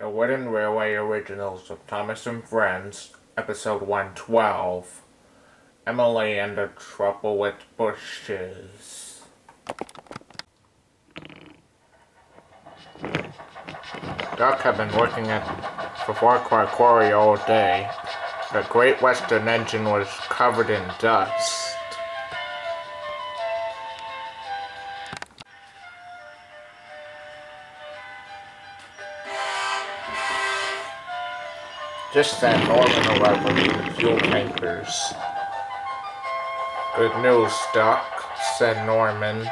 The Wooden Railway Originals of Thomas and Friends, Episode 112, Emily and the Trouble with Bushes. Doc had been working at the Farquhar Quarry all day. The Great Western engine was covered in dust. Just then, Norman arrived with the fuel tankers. Good news, Doc, said Norman.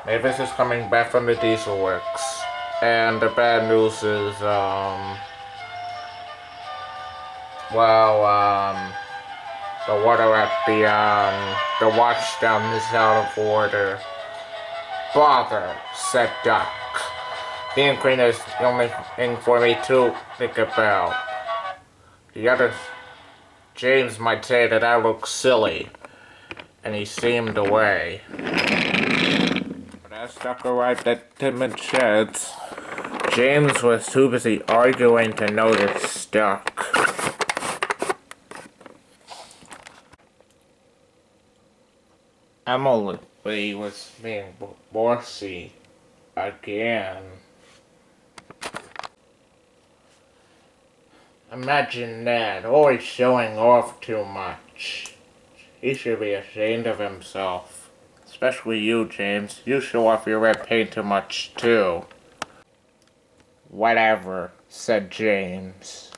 Mavis is coming back from the diesel works. And the bad news is, the water at the washdown is out of order. Bother, said Doc. Being clean is the only thing for me to think about. The others, James might say that I look silly, and he seemed away. But as Doc arrived at Tidman Sheds, James was too busy arguing to notice Doc. Emily was being bossy again. Imagine that, always showing off too much. He should be ashamed of himself. Especially you, James. You show off your red paint too much, too. Whatever, said James.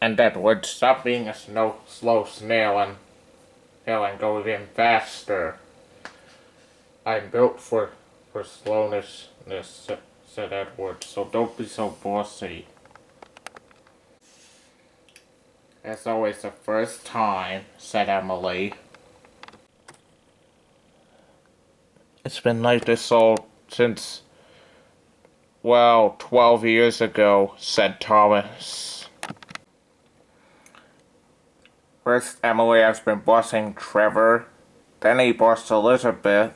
And that would stop being a slow snail and go even faster. I'm built for slowness, said Edward, so don't be so bossy. It's always the first time, said Emily. It's been like this all since, 12 years ago, said Thomas. First, Emily has been bossing Trevor, then he bossed Elizabeth,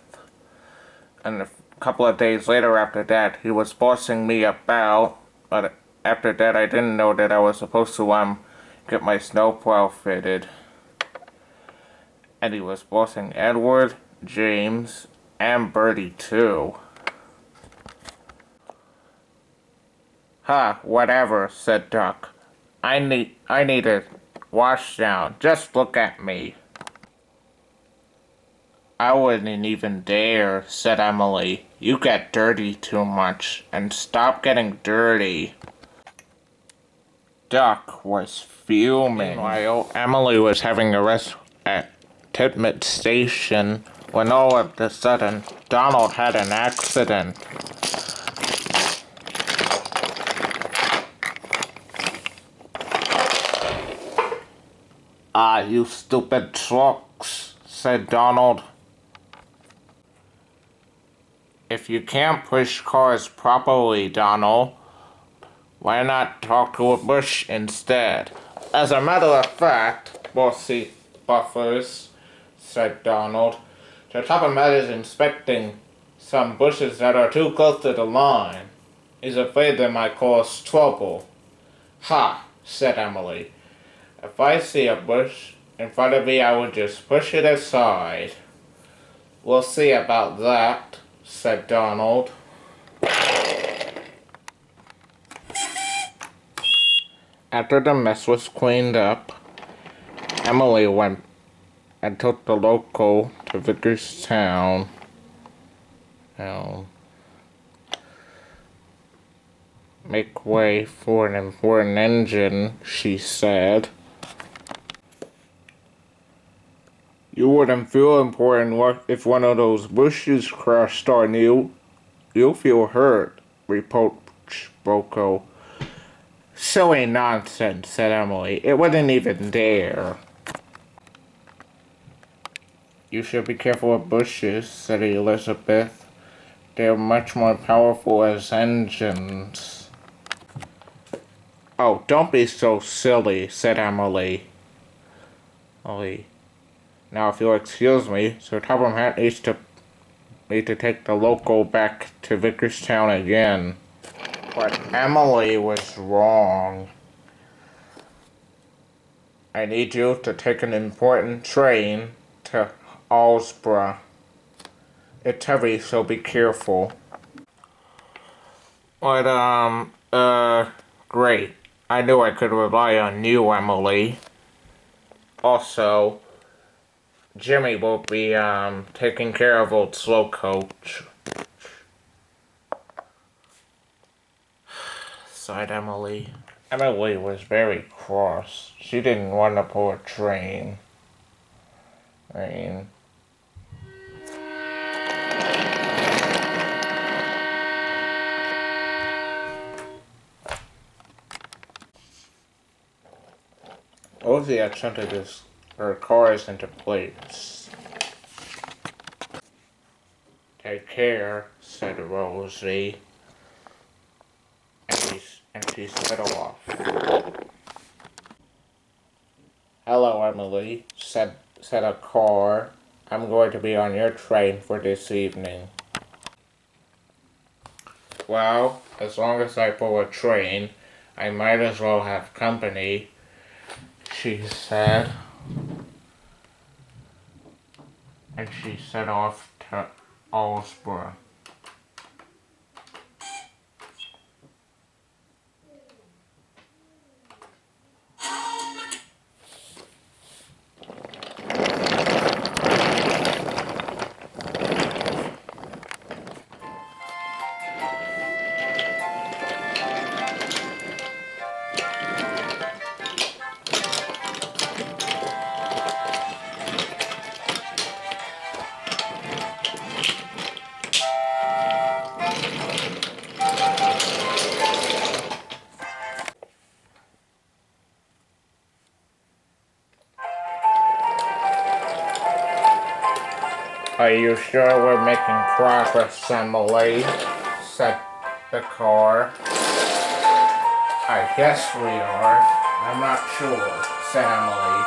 and a couple of days later after that, he was bossing me about, but after that I didn't know that I was supposed to, get my snowplow fitted. And he was bossing Edward, James, and Bertie too. Whatever, said Doc. I need a wash down. Just look at me. I wouldn't even dare, said Emily. You get dirty too much, and stop getting dirty. Doc was fuming. Meanwhile, Emily was having a rest at Tidmouth Station when all of a sudden, Donald had an accident. You stupid trucks, said Donald. If you can't push cars properly, Donald, why not talk to a bush instead? As a matter of fact, bossy buffers, said Donald, the top of that is inspecting some bushes that are too close to the line. He's afraid they might cause trouble. Ha, said Emily. If I see a bush in front of me, I would just push it aside. We'll see about that, said Donald. After the mess was cleaned up, Emily went and took the loco to Vicarstown. Make way for an important engine, she said. You wouldn't feel important if one of those bushes crashed on you. You'll feel hurt, reproached Boko. Silly nonsense, said Emily. It wouldn't even dare. You should be careful of bushes, said Elizabeth. They're much more powerful as engines. Oh, don't be so silly, said Emily. Now, if you'll excuse me, Sir Topham Hatt needs to take the loco back to Vicarstown again. But Emily was wrong. I need you to take an important train to Allsborough. It's heavy, so be careful. But, great. I knew I could rely on you, Emily. Also, Jimmy will be, taking care of old Slow Coach. Sighed Emily. Emily was very cross. She didn't want to pull a train. Rosie had shunted her cars into place. Take care, said Rosie. And she set off. Hello, Emily, said a car. I'm going to be on your train for this evening. Well, as long as I pull a train, I might as well have company, she said. And she set off to Allsborough. Are you sure we're making progress, Emily? Said the car. I guess we are. I'm not sure, said Emily.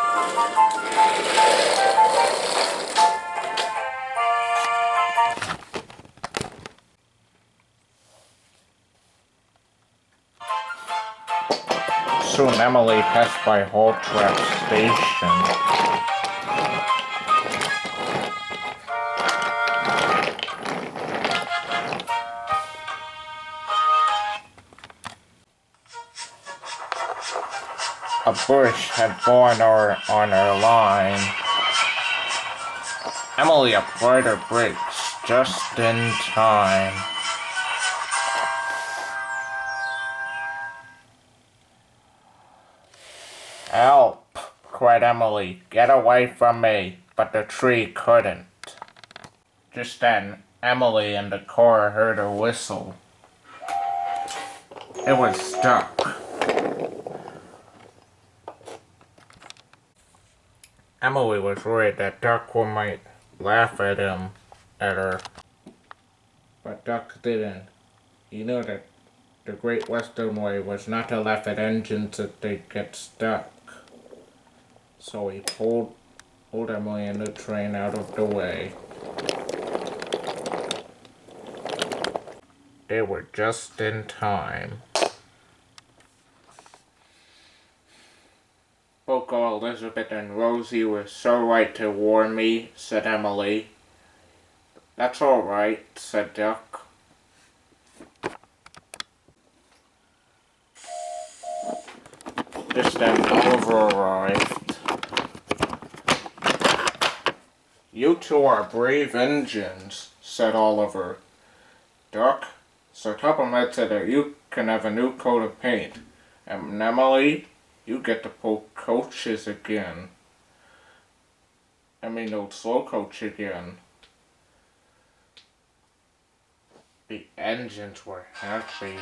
Soon Emily passed by Holtrap Station. A bush had fallen on her line. Emily applied her brakes just in time. Help! Cried Emily. Get away from me! But the tree couldn't. Just then, Emily and the car heard a whistle. It was stuck. Emily was worried that Duck might laugh at her. But Duck didn't. He knew that the Great Western Way was not to laugh at engines if they get stuck. So he pulled Emily and the train out of the way. They were just in time. Uncle Elizabeth and Rosie were so right to warn me, said Emily. That's all right, said Duck. Just then Oliver arrived. You two are brave engines, said Oliver. Duck, Sir Topham said that you can have a new coat of paint. And Emily, you get to pull coaches again. Old Slow Coach again. The engines were happy.